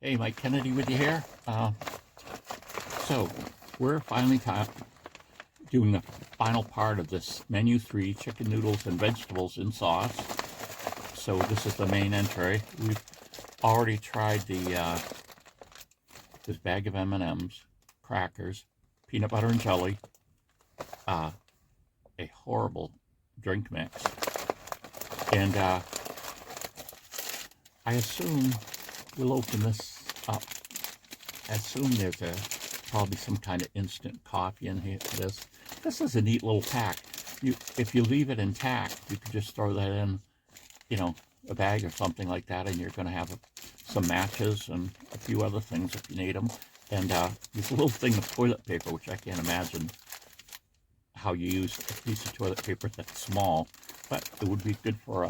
Hey, Mike Kennedy with you here. So we're finally doing the final part of this menu 3, chicken noodles and vegetables in sauce. So this is the main entree. We've already tried this bag of M&Ms, crackers, peanut butter and jelly, a horrible drink mix, and I assume we'll open this up. I assume there's probably some kind of instant coffee in here for this. This is a neat little pack. If you leave it intact, you could just throw that in, a bag or something like that, and you're going to have some matches and a few other things if you need them. And this little thing of toilet paper, which I can't imagine how you use a piece of toilet paper that's small, but it would be good for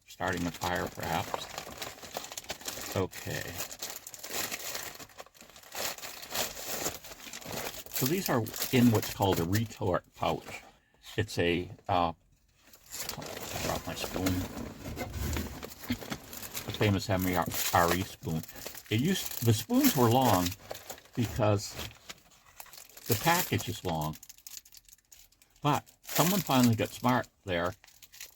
starting a fire, perhaps. Okay. So these are in what's called a retort pouch. It's a, I dropped my spoon, the famous MRE spoon. The spoons were long because the package is long, but someone finally got smart there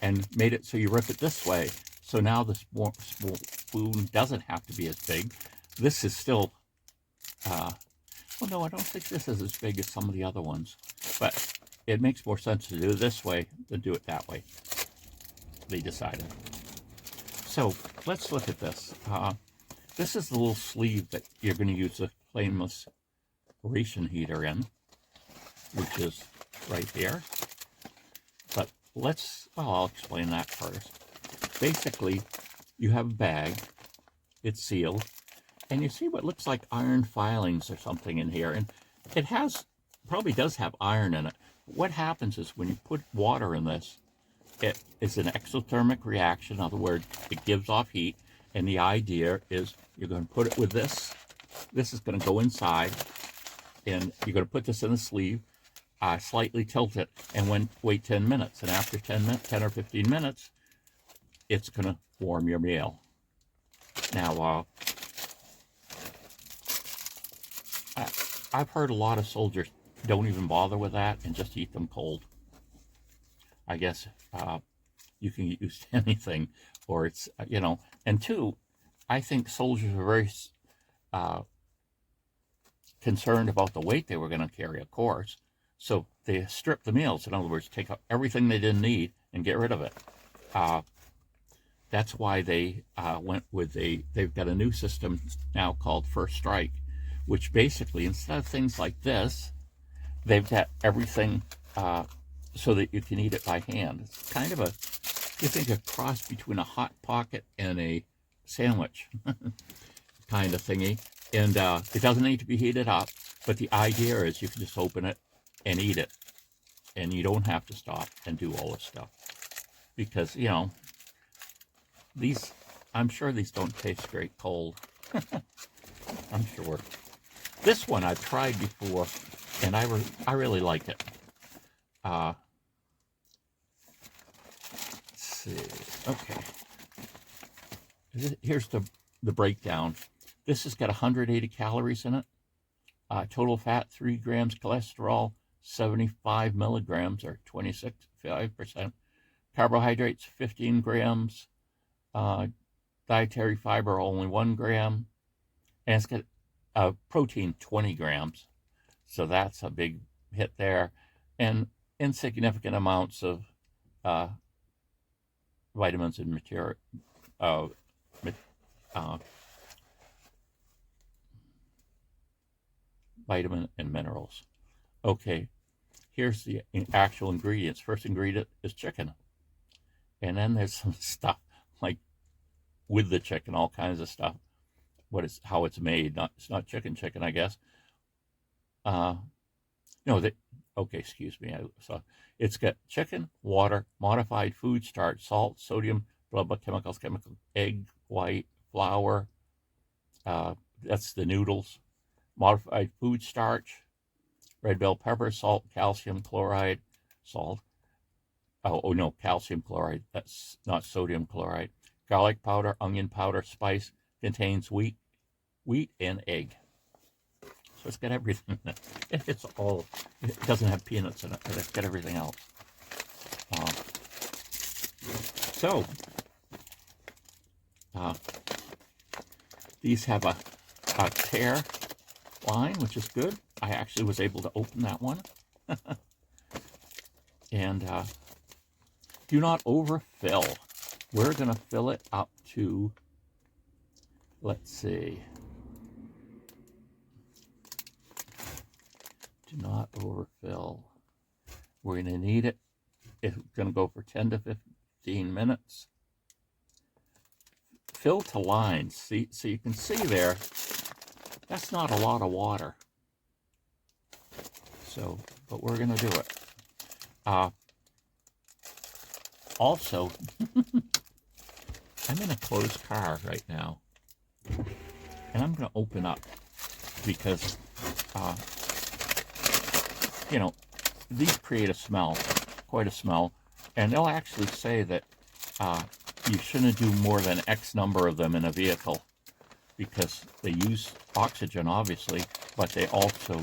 and made it so you rip it this way. So now the spoon doesn't have to be as big. This is still, well, no, I don't think this is as big as some of the other ones, but it makes more sense to do it this way than do it that way, they decided. So let's look at this. This is the little sleeve that you're going to use the flameless ration heater in, which is right here. But I'll explain that first. Basically, you have a bag, it's sealed, and you see what looks like iron filings or something in here, and it probably does have iron in it. What happens is when you put water in this, it is an exothermic reaction. In other words, it gives off heat, and the idea is you're going to put it with this. This is going to go inside, and you're going to put this in the sleeve, slightly tilt it, and wait 10 minutes. And after 10 or 15 minutes, it's going to warm your meal. Now, I've heard a lot of soldiers don't even bother with that and just eat them cold. I guess you can get used to anything, or it's, and two, I think soldiers are very concerned about the weight they were going to carry, of course. So they strip the meals. In other words, take out everything they didn't need and get rid of it. That's why they went with they've got a new system now called First Strike, which basically, instead of things like this, they've got everything so that you can eat it by hand. It's kind of you think a cross between a Hot Pocket and a sandwich kind of thingy. And it doesn't need to be heated up, but the idea is you can just open it and eat it. And you don't have to stop and do all this stuff. Because, I'm sure these don't taste great cold. I'm sure. This one I've tried before, and I really like it. Let's see. Okay. Here's the breakdown. This has got 180 calories in it. Total fat, 3 grams. Cholesterol, 75 milligrams, or 26.5%. Carbohydrates, 15 grams. Dietary fiber, only 1 gram. And it's got protein, 20 grams. So that's a big hit there. And insignificant amounts of vitamins and vitamin and minerals. Okay, here's the actual ingredients. First ingredient is chicken. And then there's some stuff like with the chicken, all kinds of stuff. How it's made. It's not chicken, I guess. Okay, excuse me. It's got chicken, water, modified food starch, salt, sodium, blah, blah, chemicals, egg, white, flour. That's the noodles. Modified food starch, red bell pepper, salt, calcium chloride, salt. Oh no, calcium chloride. That's not sodium chloride. Garlic powder, onion powder, spice. Contains wheat, wheat and egg. So it's got everything in it. It doesn't have peanuts in it, but it's got everything else. So these have a tear line, which is good. I actually was able to open that one. And do not overfill. We're going to fill it up to, let's see. Do not overfill. We're going to need it. It's going to go for 10 to 15 minutes. Fill to lines. See, so you can see there, that's not a lot of water. So, but we're going to do it. Also, I'm in a closed car right now. And I'm going to open up because, you know, these create a smell, quite a smell. And they'll actually say that you shouldn't do more than X number of them in a vehicle because they use oxygen, obviously, but they also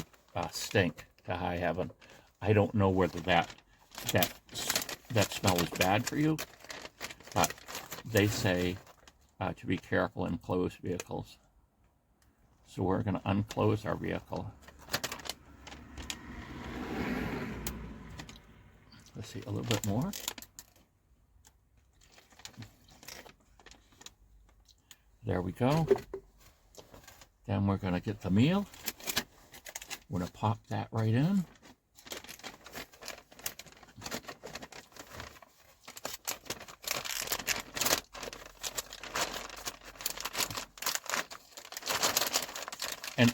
stink to high heaven. I don't know whether that smell is bad for you, but they say to be careful in closed vehicles. So we're going to unclose our vehicle. Let's see, a little bit more. There we go. Then we're going to get the meal. We're going to pop that right in. And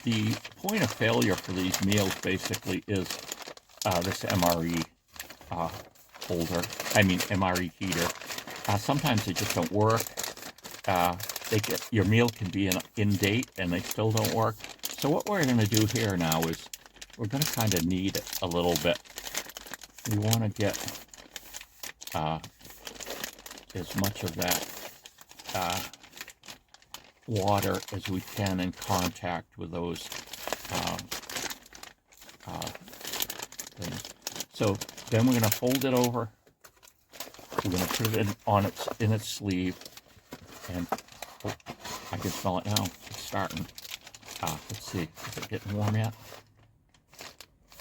the point of failure for these meals basically is this MRE holder. I mean MRE heater. Sometimes they just don't work. Your meal can be in date and they still don't work. So what we're going to do here now is we're going to kind of knead it a little bit. We want to get as much of that water as we can in contact with those things. So then we're going to fold it over. We're going to put it in its sleeve, and oh, I can smell it now. It's starting. Let's see, is it getting warm yet?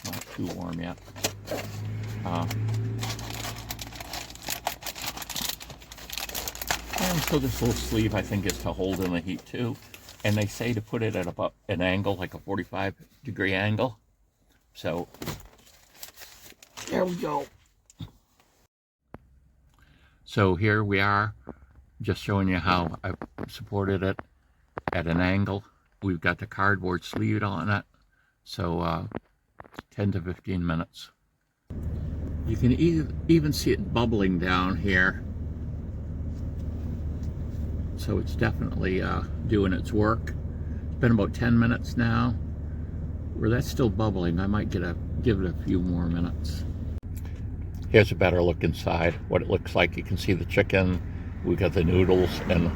Not too warm yet. And so this little sleeve, I think, is to hold in the heat too. And they say to put it at about an angle, like a 45-degree angle. So there we go. So here we are, just showing you how I've supported it at an angle. We've got the cardboard sleeve on it. So 10 to 15 minutes. You can even see it bubbling down here. So it's definitely doing its work. It's been about 10 minutes now. Where that's still bubbling, I might give it a few more minutes. Here's a better look inside, what it looks like. You can see the chicken, we got the noodles, and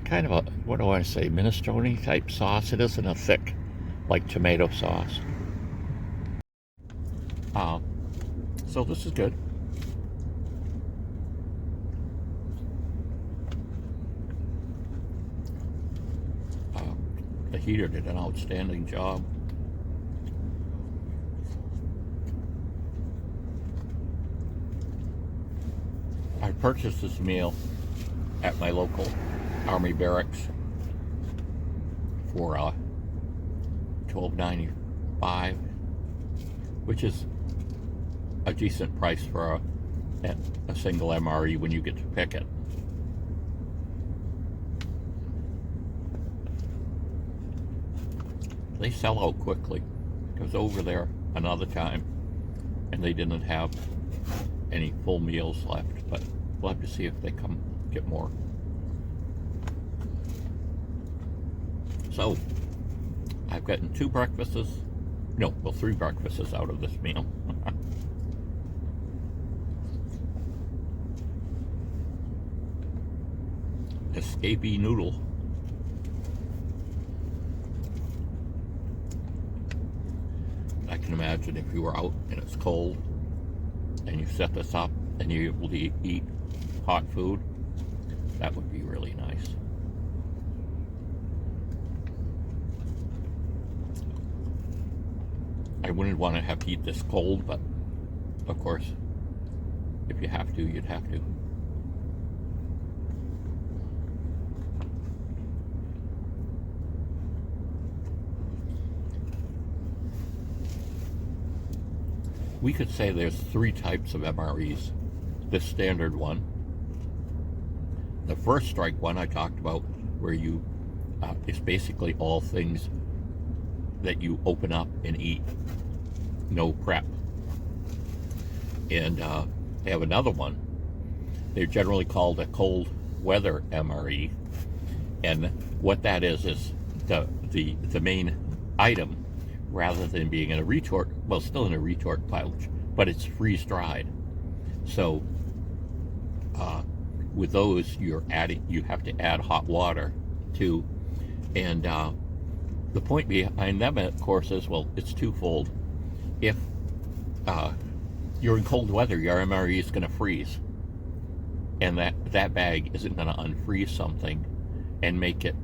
kind of a, what do I say, minestrone type sauce. It isn't a thick, like tomato sauce. So this is good. The heater did an outstanding job. I purchased this meal at my local Army barracks for $12.95, which is a decent price for a single MRE when you get to pick it. They sell out quickly. I was over there another time and they didn't have any full meals left, but we'll have to see if they come get more. So I've gotten three breakfasts out of this meal. Escapee noodle. can imagine if you were out and it's cold and you set this up and you're able to eat hot food, that would be really nice. I wouldn't want to have to eat this cold, but of course, if you have to, you'd have to. We could say there's 3 types of MREs. The standard one, the first strike one I talked about, where you it's basically all things that you open up and eat, no prep. And they have another one. They're generally called a cold weather MRE, and what that is the main item, rather than being in a retort, well, still in a retort pouch, but it's freeze-dried. So with those, you have to add hot water to, and the point behind them, of course, is, well, it's twofold. If you're in cold weather, your MRE is going to freeze, and that bag isn't going to unfreeze something and make it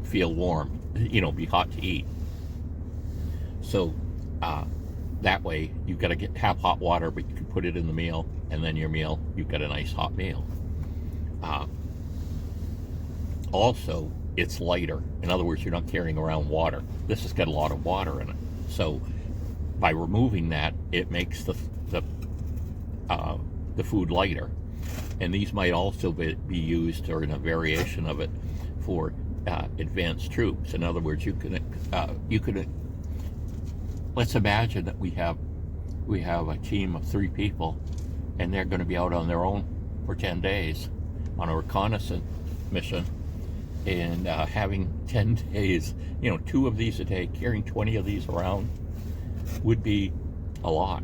feel warm, be hot to eat. So that way you've got to have hot water, but you can put it in the meal, and then your meal, you've got a nice hot meal. Also, it's lighter. In other words, you're not carrying around water. This has got a lot of water in it. So by removing that, it makes the food lighter. And these might also be used, or in a variation of it, for advanced troops. In other words, you could let's imagine that we have a team of 3 people, and they're going to be out on their own for 10 days on a reconnaissance mission, and having 10 days, 2 of these a day, carrying 20 of these around would be a lot.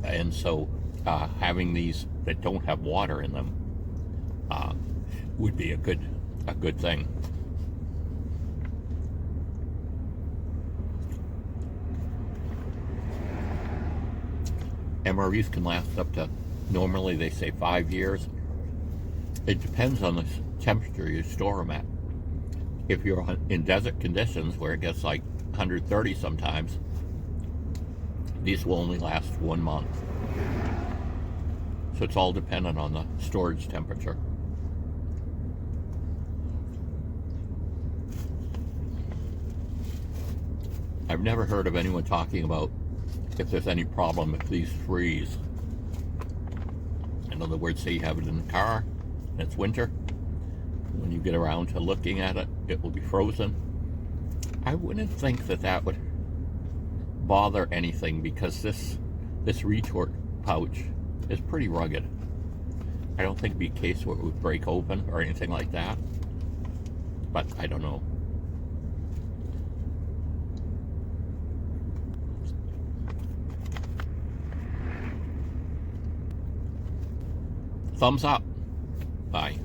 And so having these that don't have water in them would be a good thing. MREs can last up to, normally they say 5 years. It depends on the temperature you store them at. If you're in desert conditions where it gets like 130 sometimes, these will only last 1 month. So it's all dependent on the storage temperature. I've never heard of anyone talking about if there's any problem if these freeze. In other words, say you have it in the car and it's winter. When you get around to looking at it, it will be frozen. I wouldn't think that would bother anything, because this retort pouch is pretty rugged. I don't think it'd be a case where it would break open or anything like that, but I don't know. Thumbs up. Bye.